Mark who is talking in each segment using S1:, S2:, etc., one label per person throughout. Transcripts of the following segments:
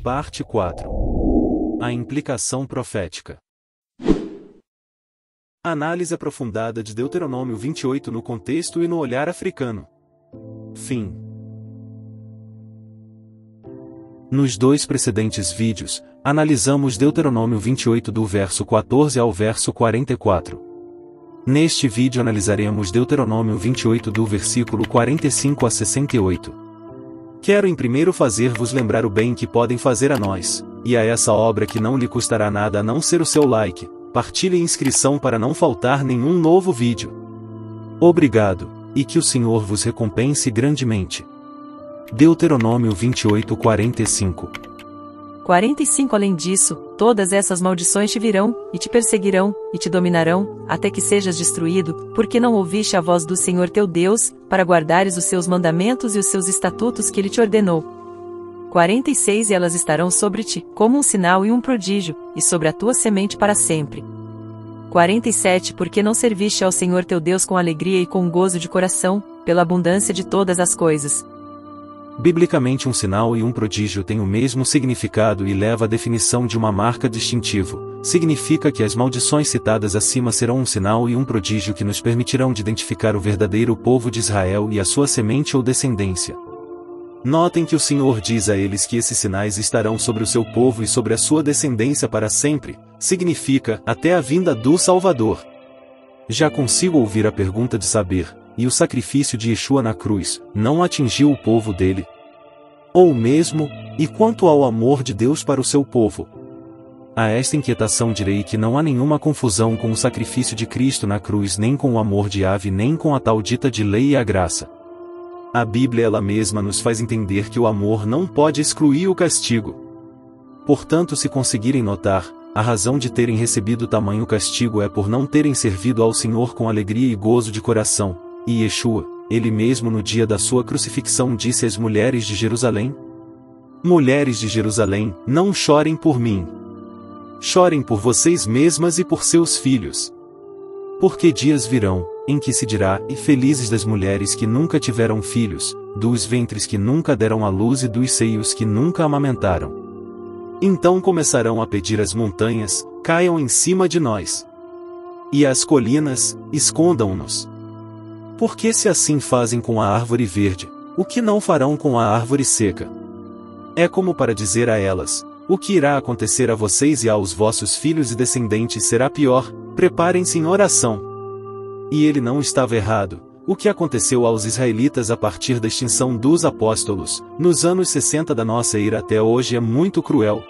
S1: Parte 4. A implicação profética. Análise aprofundada de Deuteronômio 28 no contexto e no olhar africano. Fim. Nos dois precedentes vídeos, analisamos Deuteronômio 28 do verso 14 ao verso 44. Neste vídeo analisaremos Deuteronômio 28 do versículo 45 a 68. Quero em primeiro fazer-vos lembrar o bem que podem fazer a nós, e a essa obra que não lhe custará nada a não ser o seu like, partilhe e inscrição para não faltar nenhum novo vídeo. Obrigado, e que o Senhor vos recompense grandemente. Deuteronômio 28, 45.
S2: 45 Além disso, todas essas maldições te virão, e te perseguirão, e te dominarão, até que sejas destruído, porque não ouviste a voz do Senhor teu Deus, para guardares os seus mandamentos e os seus estatutos que ele te ordenou. 46 E elas estarão sobre ti, como um sinal e um prodígio, e sobre a tua semente para sempre. 47 Porque não serviste ao Senhor teu Deus com alegria e com gozo de coração, pela abundância de todas as coisas.
S1: Biblicamente, um sinal e um prodígio têm o mesmo significado e leva à definição de uma marca distintivo. Significa que as maldições citadas acima serão um sinal e um prodígio que nos permitirão de identificar o verdadeiro povo de Israel e a sua semente ou descendência. Notem que o Senhor diz a eles que esses sinais estarão sobre o seu povo e sobre a sua descendência para sempre, significa, até a vinda do Salvador. Já consigo ouvir a pergunta de saber, e o sacrifício de Yeshua na cruz, não atingiu o povo dele? Ou mesmo, e quanto ao amor de Deus para o seu povo? A esta inquietação direi que não há nenhuma confusão com o sacrifício de Cristo na cruz, nem com o amor de Ave, nem com a tal dita de lei e a graça. A Bíblia ela mesma nos faz entender que o amor não pode excluir o castigo. Portanto, se conseguirem notar, a razão de terem recebido tamanho castigo é por não terem servido ao Senhor com alegria e gozo de coração. E Yeshua, ele mesmo no dia da sua crucifixão disse às mulheres de Jerusalém: Mulheres de Jerusalém, não chorem por mim. Chorem por vocês mesmas e por seus filhos. Porque dias virão, em que se dirá, e felizes das mulheres que nunca tiveram filhos, dos ventres que nunca deram à luz e dos seios que nunca amamentaram. Então começarão a pedir às montanhas, caiam em cima de nós. E às colinas, escondam-nos. Porque se assim fazem com a árvore verde, o que não farão com a árvore seca? É como para dizer a elas: o que irá acontecer a vocês e aos vossos filhos e descendentes será pior, preparem-se em oração. E ele não estava errado. O que aconteceu aos israelitas a partir da extinção dos apóstolos, nos anos 60 da nossa era até hoje é muito cruel.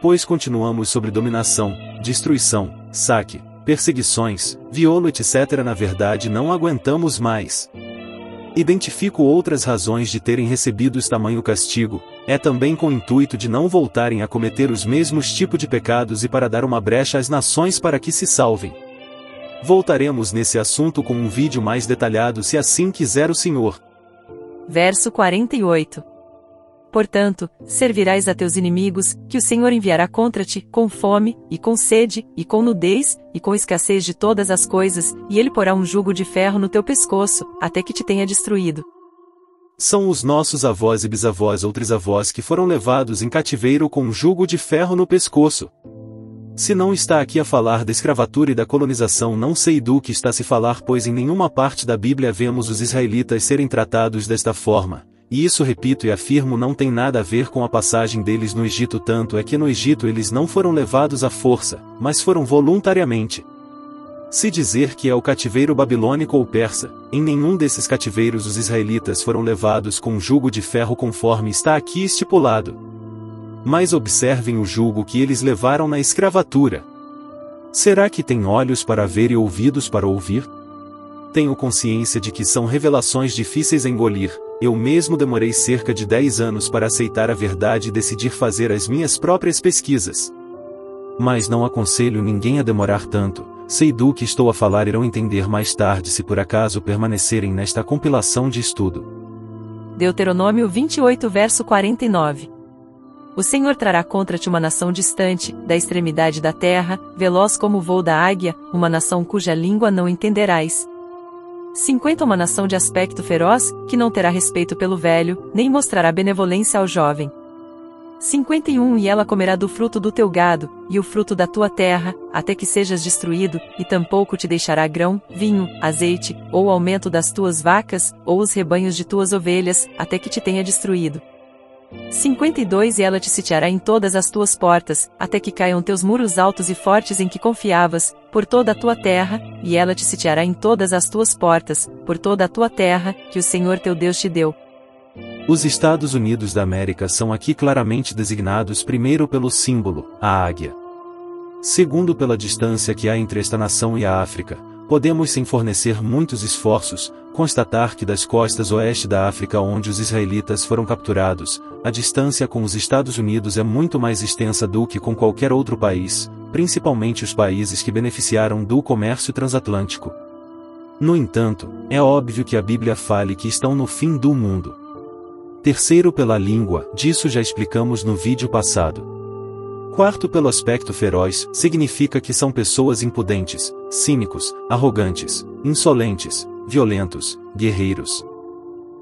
S1: Pois continuamos sobre dominação, destruição, saque, perseguições, violo etc. Na verdade não aguentamos mais. Identifico outras razões de terem recebido tamanho castigo, é também com o intuito de não voltarem a cometer os mesmos tipos de pecados e para dar uma brecha às nações para que se salvem. Voltaremos nesse assunto com um vídeo mais detalhado se assim quiser o Senhor.
S2: Verso 48. Portanto, servirás a teus inimigos, que o Senhor enviará contra ti, com fome, e com sede, e com nudez, e com escassez de todas as coisas, e ele porá um jugo de ferro no teu pescoço, até que te tenha destruído.
S1: São os nossos avós e bisavós ou trisavós que foram levados em cativeiro com um jugo de ferro no pescoço. Se não está aqui a falar da escravatura e da colonização, não sei do que está a se falar, pois em nenhuma parte da Bíblia vemos os israelitas serem tratados desta forma. E isso, repito e afirmo, não tem nada a ver com a passagem deles no Egito, tanto é que no Egito eles não foram levados à força, mas foram voluntariamente. Se dizer que é o cativeiro babilônico ou persa, em nenhum desses cativeiros os israelitas foram levados com um jugo de ferro conforme está aqui estipulado. Mas observem o jugo que eles levaram na escravatura. Será que têm olhos para ver e ouvidos para ouvir? Tenho consciência de que são revelações difíceis a engolir. Eu mesmo demorei cerca de 10 anos para aceitar a verdade e decidir fazer as minhas próprias pesquisas. Mas não aconselho ninguém a demorar tanto. Sei do que estou a falar, irão entender mais tarde se por acaso permanecerem nesta compilação de estudo.
S2: Deuteronômio 28 verso 49. O Senhor trará contra ti uma nação distante, da extremidade da terra, veloz como o voo da águia, uma nação cuja língua não entenderás. 50 Uma nação de aspecto feroz, que não terá respeito pelo velho, nem mostrará benevolência ao jovem. 51 E ela comerá do fruto do teu gado, e o fruto da tua terra, até que sejas destruído, e tampouco te deixará grão, vinho, azeite, ou aumento das tuas vacas, ou os rebanhos de tuas ovelhas, até que te tenha destruído. 52 E ela te sitiará em todas as tuas portas, até que caiam teus muros altos e fortes em que confiavas, por toda a tua terra, e ela te sitiará em todas as tuas portas, por toda a tua terra, que o Senhor teu Deus te deu.
S1: Os Estados Unidos da América são aqui claramente designados primeiro pelo símbolo, a águia. Segundo pela distância que há entre esta nação e a África, podemos sem fornecer muitos esforços, constatar que das costas oeste da África onde os israelitas foram capturados, a distância com os Estados Unidos é muito mais extensa do que com qualquer outro país, principalmente os países que beneficiaram do comércio transatlântico. No entanto, é óbvio que a Bíblia fale que estão no fim do mundo. Terceiro pela língua, disso já explicamos no vídeo passado. Quarto pelo aspecto feroz, significa que são pessoas impudentes, cínicos, arrogantes, insolentes, violentos, guerreiros.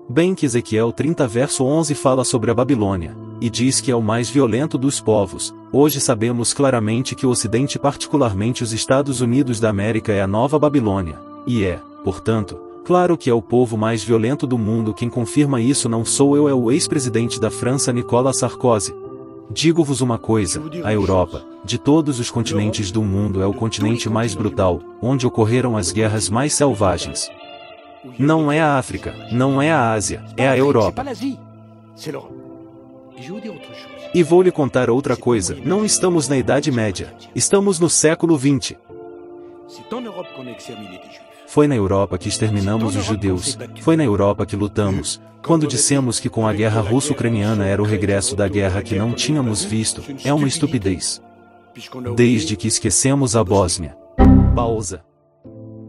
S1: Bem que Ezequiel 30 verso 11 fala sobre a Babilônia, e diz que é o mais violento dos povos. Hoje sabemos claramente que o Ocidente, particularmente os Estados Unidos da América, é a nova Babilônia, e é, portanto, claro que é o povo mais violento do mundo. Quem confirma isso não sou eu, é o ex-presidente da França Nicolas Sarkozy. Digo-vos uma coisa, a Europa, de todos os continentes do mundo, é o continente mais brutal, onde ocorreram as guerras mais selvagens. Não é a África, não é a Ásia, é a Europa. E vou lhe contar outra coisa, não estamos na Idade Média, estamos no século XX. Foi na Europa que exterminamos os judeus, foi na Europa que lutamos, quando dissemos que com a guerra russo-ucraniana era o regresso da guerra que não tínhamos visto, é uma estupidez. Desde que esquecemos a Bósnia. Pausa.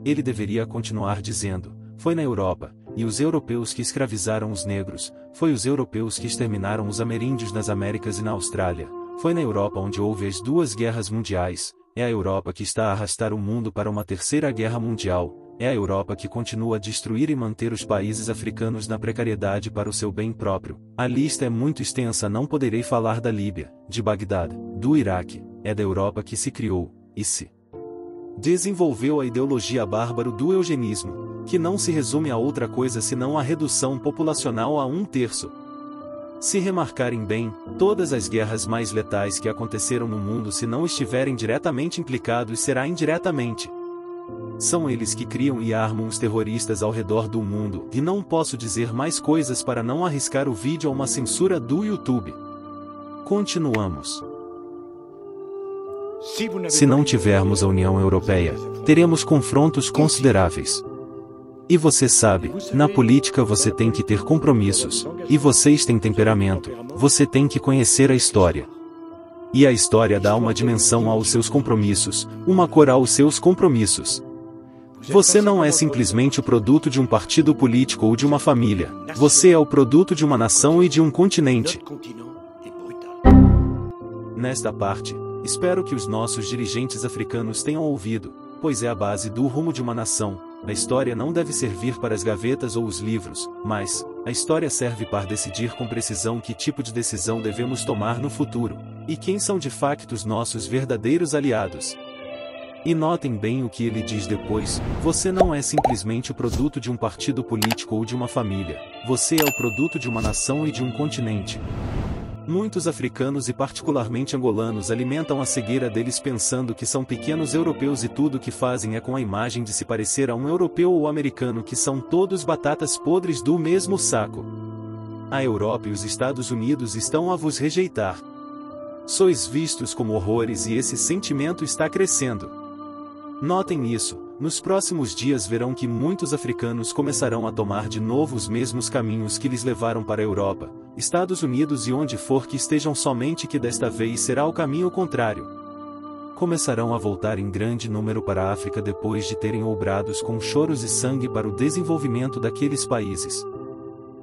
S1: Ele deveria continuar dizendo, foi na Europa, e os europeus que escravizaram os negros, foi os europeus que exterminaram os ameríndios nas Américas e na Austrália, foi na Europa onde houve as duas guerras mundiais, é a Europa que está a arrastar o mundo para uma terceira guerra mundial. É a Europa que continua a destruir e manter os países africanos na precariedade para o seu bem próprio. A lista é muito extensa, não poderei falar da Líbia, de Bagdá, do Iraque, é da Europa que se criou, e se desenvolveu a ideologia bárbara do eugenismo, que não se resume a outra coisa senão a redução populacional a 1/3. Se remarcarem bem, todas as guerras mais letais que aconteceram no mundo, se não estiverem diretamente implicados, será indiretamente. São eles que criam e armam os terroristas ao redor do mundo, e não posso dizer mais coisas para não arriscar o vídeo a uma censura do YouTube. Continuamos. Se não tivermos a União Europeia, teremos confrontos consideráveis. E você sabe, na política você tem que ter compromissos, e vocês têm temperamento, você tem que conhecer a história. E a história dá uma dimensão aos seus compromissos, uma cor aos seus compromissos. Você não é simplesmente o produto de um partido político ou de uma família, você é o produto de uma nação e de um continente. Nesta parte, espero que os nossos dirigentes africanos tenham ouvido, pois é a base do rumo de uma nação. A história não deve servir para as gavetas ou os livros, mas a história serve para decidir com precisão que tipo de decisão devemos tomar no futuro, e quem são de facto os nossos verdadeiros aliados. E notem bem o que ele diz depois, você não é simplesmente o produto de um partido político ou de uma família, você é o produto de uma nação e de um continente. Muitos africanos e particularmente angolanos alimentam a cegueira deles pensando que são pequenos europeus e tudo que fazem é com a imagem de se parecer a um europeu ou americano, que são todos batatas podres do mesmo saco. A Europa e os Estados Unidos estão a vos rejeitar. Sois vistos como horrores e esse sentimento está crescendo. Notem isso, nos próximos dias verão que muitos africanos começarão a tomar de novo os mesmos caminhos que lhes levaram para a Europa, Estados Unidos e onde for que estejam, somente que desta vez será o caminho contrário. Começarão a voltar em grande número para a África depois de terem obrados com choros e sangue para o desenvolvimento daqueles países.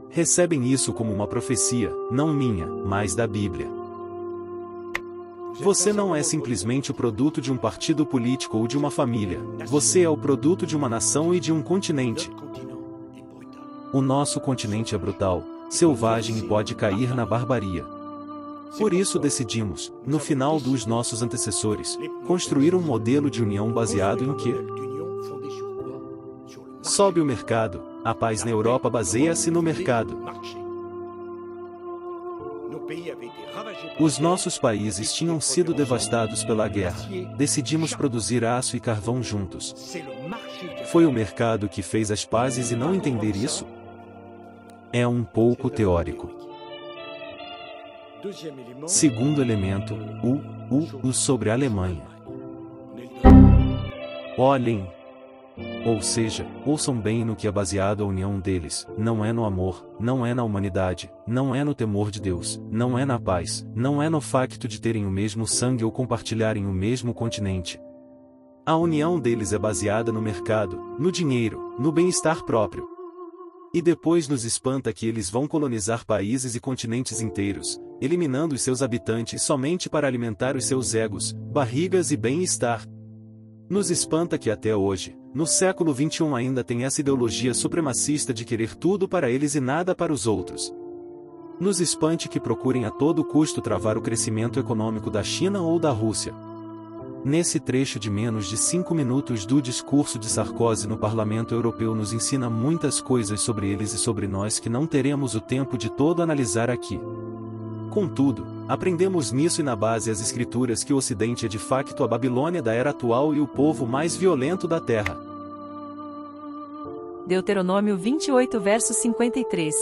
S1: Recebem isso como uma profecia, não minha, mas da Bíblia. Você não é simplesmente o produto de um partido político ou de uma família, você é o produto de uma nação e de um continente. O nosso continente é brutal, selvagem e pode cair na barbaria. Por isso decidimos, no final dos nossos antecessores, construir um modelo de união baseado em quê? Sobe o mercado, a paz na Europa baseia-se no mercado. Os nossos países tinham sido devastados pela guerra. Decidimos produzir aço e carvão juntos. Foi o mercado que fez as pazes e não entender isso? É um pouco teórico. Segundo elemento, o sobre a Alemanha. Olhem. Ou seja, ouçam bem no que é baseado a união deles, não é no amor, não é na humanidade, não é no temor de Deus, não é na paz, não é no facto de terem o mesmo sangue ou compartilharem o mesmo continente. A união deles é baseada no mercado, no dinheiro, no bem-estar próprio. E depois nos espanta que eles vão colonizar países e continentes inteiros, eliminando os seus habitantes somente para alimentar os seus egos, barrigas e bem-estar. Nos espanta que até hoje, no século XXI ainda tem essa ideologia supremacista de querer tudo para eles e nada para os outros. Nos espante que procurem a todo custo travar o crescimento econômico da China ou da Rússia. Nesse trecho de menos de 5 minutos do discurso de Sarkozy no Parlamento Europeu nos ensina muitas coisas sobre eles e sobre nós que não teremos o tempo de todo analisar aqui. Contudo, aprendemos nisso e na base as escrituras que o Ocidente é de facto a Babilônia da era atual e o povo mais violento da terra.
S2: Deuteronômio 28 verso 53.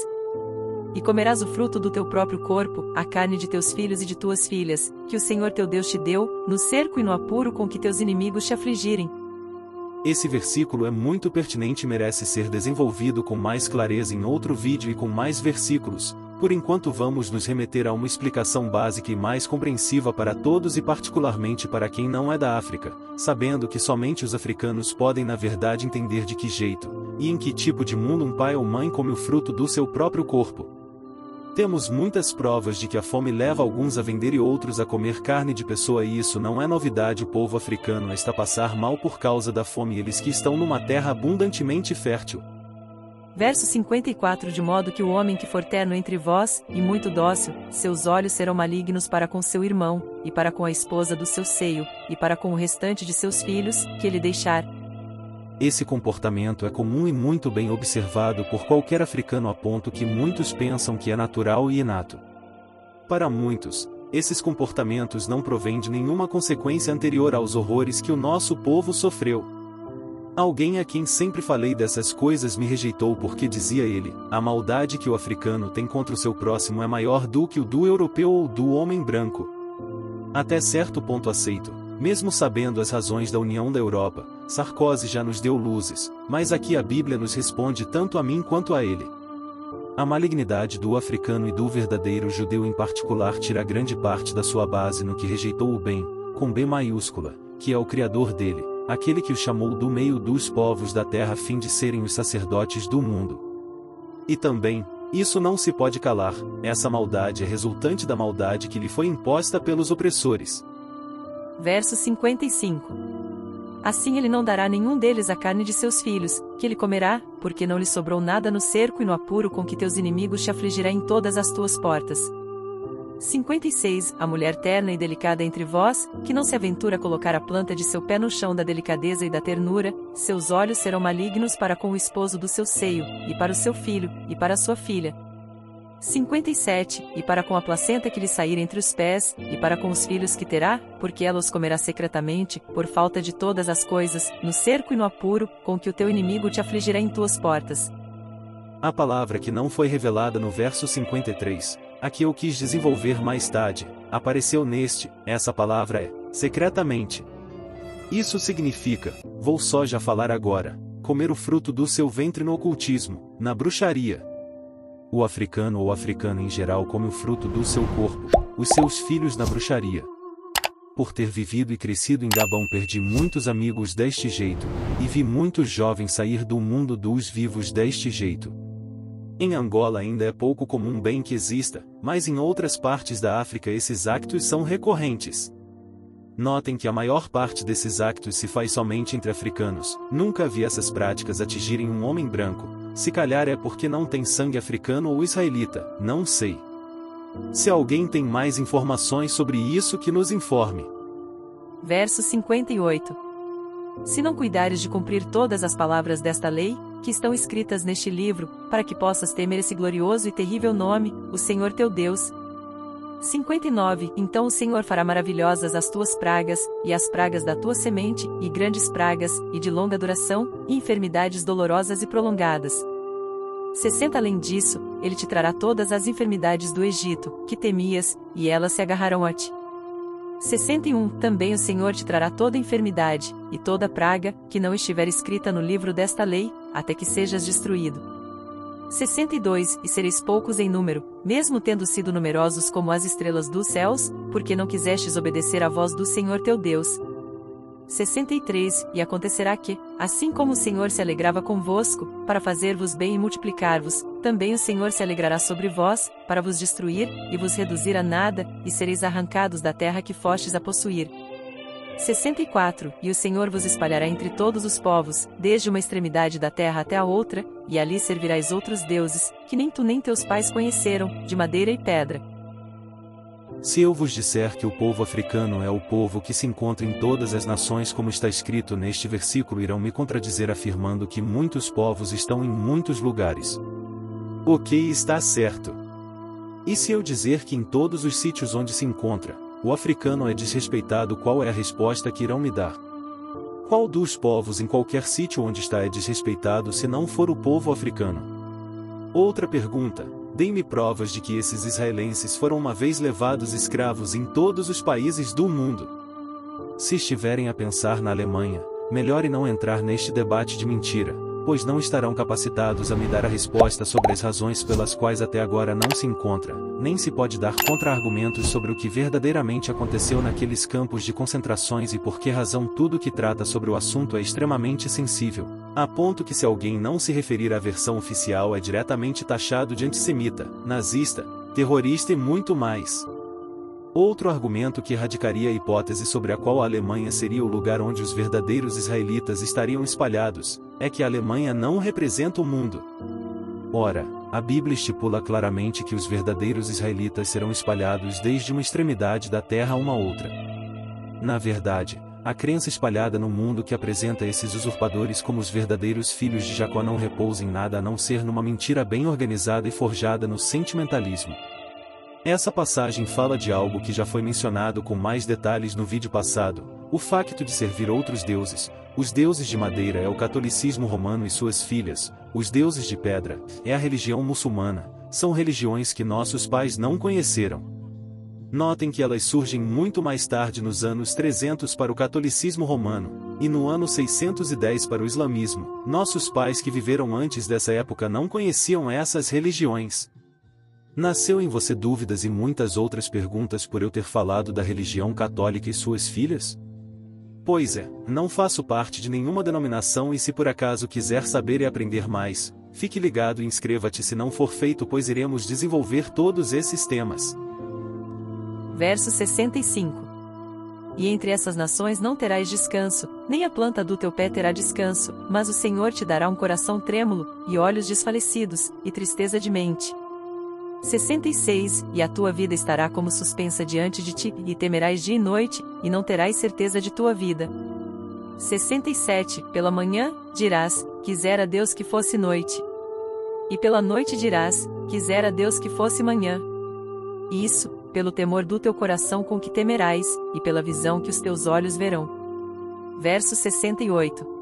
S2: E comerás o fruto do teu próprio corpo, a carne de teus filhos e de tuas filhas, que o Senhor teu Deus te deu, no cerco e no apuro com que teus inimigos te afligirem.
S1: Esse versículo é muito pertinente e merece ser desenvolvido com mais clareza em outro vídeo e com mais versículos. Por enquanto vamos nos remeter a uma explicação básica e mais compreensiva para todos e particularmente para quem não é da África, sabendo que somente os africanos podem na verdade entender de que jeito, e em que tipo de mundo um pai ou mãe come o fruto do seu próprio corpo. Temos muitas provas de que a fome leva alguns a vender e outros a comer carne de pessoa e isso não é novidade. O povo africano está a passar mal por causa da fome eles que estão numa terra abundantemente fértil.
S2: Verso 54. De modo que o homem que for terno entre vós, e muito dócil, seus olhos serão malignos para com seu irmão, e para com a esposa do seu seio, e para com o restante de seus filhos, que ele deixar.
S1: Esse comportamento é comum e muito bem observado por qualquer africano a ponto que muitos pensam que é natural e inato. Para muitos, esses comportamentos não provêm de nenhuma consequência anterior aos horrores que o nosso povo sofreu. Alguém a quem sempre falei dessas coisas me rejeitou porque dizia ele, a maldade que o africano tem contra o seu próximo é maior do que o do europeu ou do homem branco. Até certo ponto aceito, mesmo sabendo as razões da união da Europa, Sarkozy já nos deu luzes, mas aqui a Bíblia nos responde tanto a mim quanto a ele. A malignidade do africano e do verdadeiro judeu em particular tira grande parte da sua base no que rejeitou o bem, com B maiúscula, que é o Criador dele, aquele que o chamou do meio dos povos da terra a fim de serem os sacerdotes do mundo. E também, isso não se pode calar, essa maldade é resultante da maldade que lhe foi imposta pelos opressores.
S2: Verso 55. Assim ele não dará a nenhum deles a carne de seus filhos, que ele comerá, porque não lhe sobrou nada no cerco e no apuro com que teus inimigos te afligirá em todas as tuas portas. 56. A mulher terna e delicada entre vós, que não se aventura a colocar a planta de seu pé no chão da delicadeza e da ternura, seus olhos serão malignos para com o esposo do seu seio, e para o seu filho, e para a sua filha. 57. E para com a placenta que lhe sair entre os pés, e para com os filhos que terá, porque ela os comerá secretamente, por falta de todas as coisas, no cerco e no apuro, com que o teu inimigo te afligirá em tuas portas.
S1: A palavra que não foi revelada no verso 53, a que eu quis desenvolver mais tarde, apareceu neste, essa palavra é, secretamente. Isso significa, vou só já falar agora, comer o fruto do seu ventre no ocultismo, na bruxaria. O africano ou africana em geral come o fruto do seu corpo, os seus filhos na bruxaria. Por ter vivido e crescido em Gabão perdi muitos amigos deste jeito, e vi muitos jovens sair do mundo dos vivos deste jeito. Em Angola ainda é pouco comum bem que exista, mas em outras partes da África esses actos são recorrentes. Notem que a maior parte desses actos se faz somente entre africanos, nunca vi essas práticas atingirem um homem branco, se calhar é porque não tem sangue africano ou israelita, não sei. Se alguém tem mais informações sobre isso, que nos informe.
S2: Verso 58. Se não cuidares de cumprir todas as palavras desta lei, que estão escritas neste livro, para que possas temer esse glorioso e terrível nome, o Senhor teu Deus. 59. Então o Senhor fará maravilhosas as tuas pragas, e as pragas da tua semente, e grandes pragas, e de longa duração, e enfermidades dolorosas e prolongadas. 60. Além disso, ele te trará todas as enfermidades do Egito, que temias, e elas se agarrarão a ti. 61. Também o Senhor te trará toda enfermidade, e toda praga, que não estiver escrita no livro desta lei, até que sejas destruído. 62. E sereis poucos em número, mesmo tendo sido numerosos como as estrelas dos céus, porque não quisestes obedecer à voz do Senhor teu Deus. 63. E acontecerá que, assim como o Senhor se alegrava convosco, para fazer-vos bem e multiplicar-vos, também o Senhor se alegrará sobre vós, para vos destruir, e vos reduzir a nada, e sereis arrancados da terra que fostes a possuir. 64. E o Senhor vos espalhará entre todos os povos, desde uma extremidade da terra até a outra, e ali servirás outros deuses, que nem tu nem teus pais conheceram, de madeira e pedra.
S1: Se eu vos disser que o povo africano é o povo que se encontra em todas as nações, como está escrito neste versículo, irão me contradizer afirmando que muitos povos estão em muitos lugares. Ok, está certo. E se eu dizer que em todos os sítios onde se encontra, o africano é desrespeitado, qual é a resposta que irão me dar? Qual dos povos em qualquer sítio onde está é desrespeitado se não for o povo africano? Outra pergunta: deem-me provas de que esses israelenses foram uma vez levados escravos em todos os países do mundo. Se estiverem a pensar na Alemanha, melhor não entrar neste debate de mentira, pois não estarão capacitados a me dar a resposta sobre as razões pelas quais até agora não se encontra, nem se pode dar contra-argumentos sobre o que verdadeiramente aconteceu naqueles campos de concentrações e por que razão tudo que trata sobre o assunto é extremamente sensível, a ponto que se alguém não se referir à versão oficial é diretamente taxado de antissemita, nazista, terrorista e muito mais. Outro argumento que erradicaria a hipótese sobre a qual a Alemanha seria o lugar onde os verdadeiros israelitas estariam espalhados, é que a Alemanha não representa o mundo. Ora, a Bíblia estipula claramente que os verdadeiros israelitas serão espalhados desde uma extremidade da terra a uma outra. Na verdade, a crença espalhada no mundo que apresenta esses usurpadores como os verdadeiros filhos de Jacó não repousa em nada a não ser numa mentira bem organizada e forjada no sentimentalismo. Essa passagem fala de algo que já foi mencionado com mais detalhes no vídeo passado: o facto de servir outros deuses. Os deuses de madeira é o catolicismo romano e suas filhas, os deuses de pedra é a religião muçulmana, são religiões que nossos pais não conheceram. Notem que elas surgem muito mais tarde, nos anos 300 para o catolicismo romano, e no ano 610 para o islamismo. Nossos pais que viveram antes dessa época não conheciam essas religiões. Nasceu em você dúvidas e muitas outras perguntas por eu ter falado da religião católica e suas filhas? Pois é, não faço parte de nenhuma denominação e se por acaso quiser saber e aprender mais, fique ligado e inscreva-te se não for feito, pois iremos desenvolver todos esses temas.
S2: Verso 65. E entre essas nações não terás descanso, nem a planta do teu pé terá descanso, mas o Senhor te dará um coração trêmulo, e olhos desfalecidos, e tristeza de mente. 66. E a tua vida estará como suspensa diante de ti, e temerás dia e noite, e não terás certeza de tua vida. 67. Pela manhã, dirás, quisera Deus que fosse noite. E pela noite dirás, quisera Deus que fosse manhã. Isso, pelo temor do teu coração com que temerás, e pela visão que os teus olhos verão. Verso 68.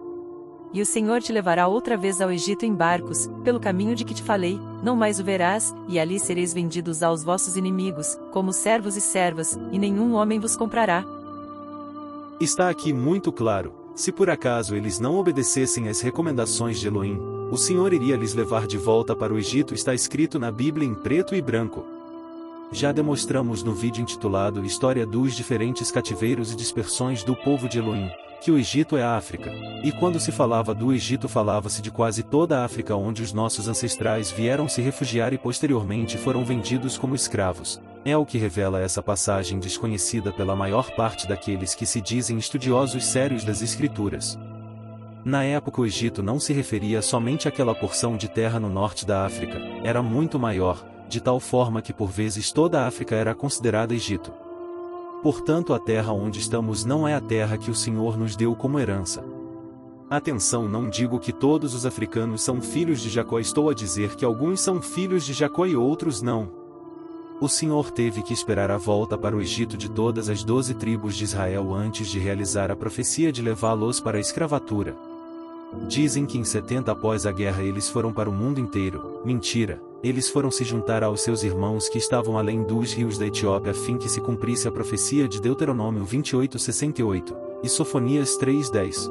S2: E o Senhor te levará outra vez ao Egito em barcos, pelo caminho de que te falei, não mais o verás, e ali sereis vendidos aos vossos inimigos, como servos e servas, e nenhum homem vos comprará.
S1: Está aqui muito claro: se por acaso eles não obedecessem às recomendações de Elohim, o Senhor iria lhes levar de volta para o Egito. Está escrito na Bíblia em preto e branco. Já demonstramos no vídeo intitulado História dos diferentes cativeiros e dispersões do povo de Elohim, que o Egito é a África, e quando se falava do Egito falava-se de quase toda a África onde os nossos ancestrais vieram se refugiar e posteriormente foram vendidos como escravos. É o que revela essa passagem desconhecida pela maior parte daqueles que se dizem estudiosos sérios das Escrituras. Na época o Egito não se referia somente àquela porção de terra no norte da África, era muito maior, de tal forma que por vezes toda a África era considerada Egito. Portanto, a terra onde estamos não é a terra que o Senhor nos deu como herança. Atenção, não digo que todos os africanos são filhos de Jacó, estou a dizer que alguns são filhos de Jacó e outros não. O Senhor teve que esperar a volta para o Egito de todas as 12 tribos de Israel antes de realizar a profecia de levá-los para a escravatura. Dizem que em 70 após a guerra eles foram para o mundo inteiro. Mentira, eles foram se juntar aos seus irmãos que estavam além dos rios da Etiópia a fim que se cumprisse a profecia de Deuteronômio 28:68, e Sofonias 3:10.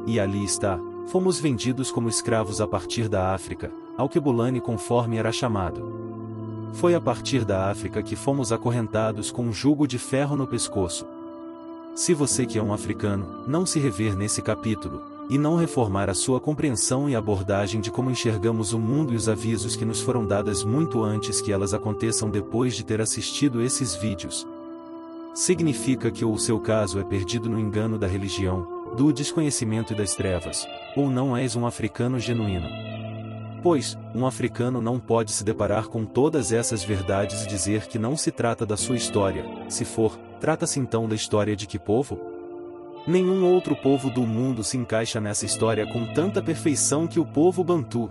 S1: E ali está, fomos vendidos como escravos a partir da África, ao Quebulane conforme era chamado. Foi a partir da África que fomos acorrentados com um jugo de ferro no pescoço. Se você que é um africano, não se rever nesse capítulo, e não reformar a sua compreensão e abordagem de como enxergamos o mundo e os avisos que nos foram dadas muito antes que elas aconteçam depois de ter assistido esses vídeos, significa que ou o seu caso é perdido no engano da religião, do desconhecimento e das trevas, ou não és um africano genuíno. Pois, um africano não pode se deparar com todas essas verdades e dizer que não se trata da sua história. Se for, trata-se então da história de que povo? Nenhum outro povo do mundo se encaixa nessa história com tanta perfeição que o povo bantu.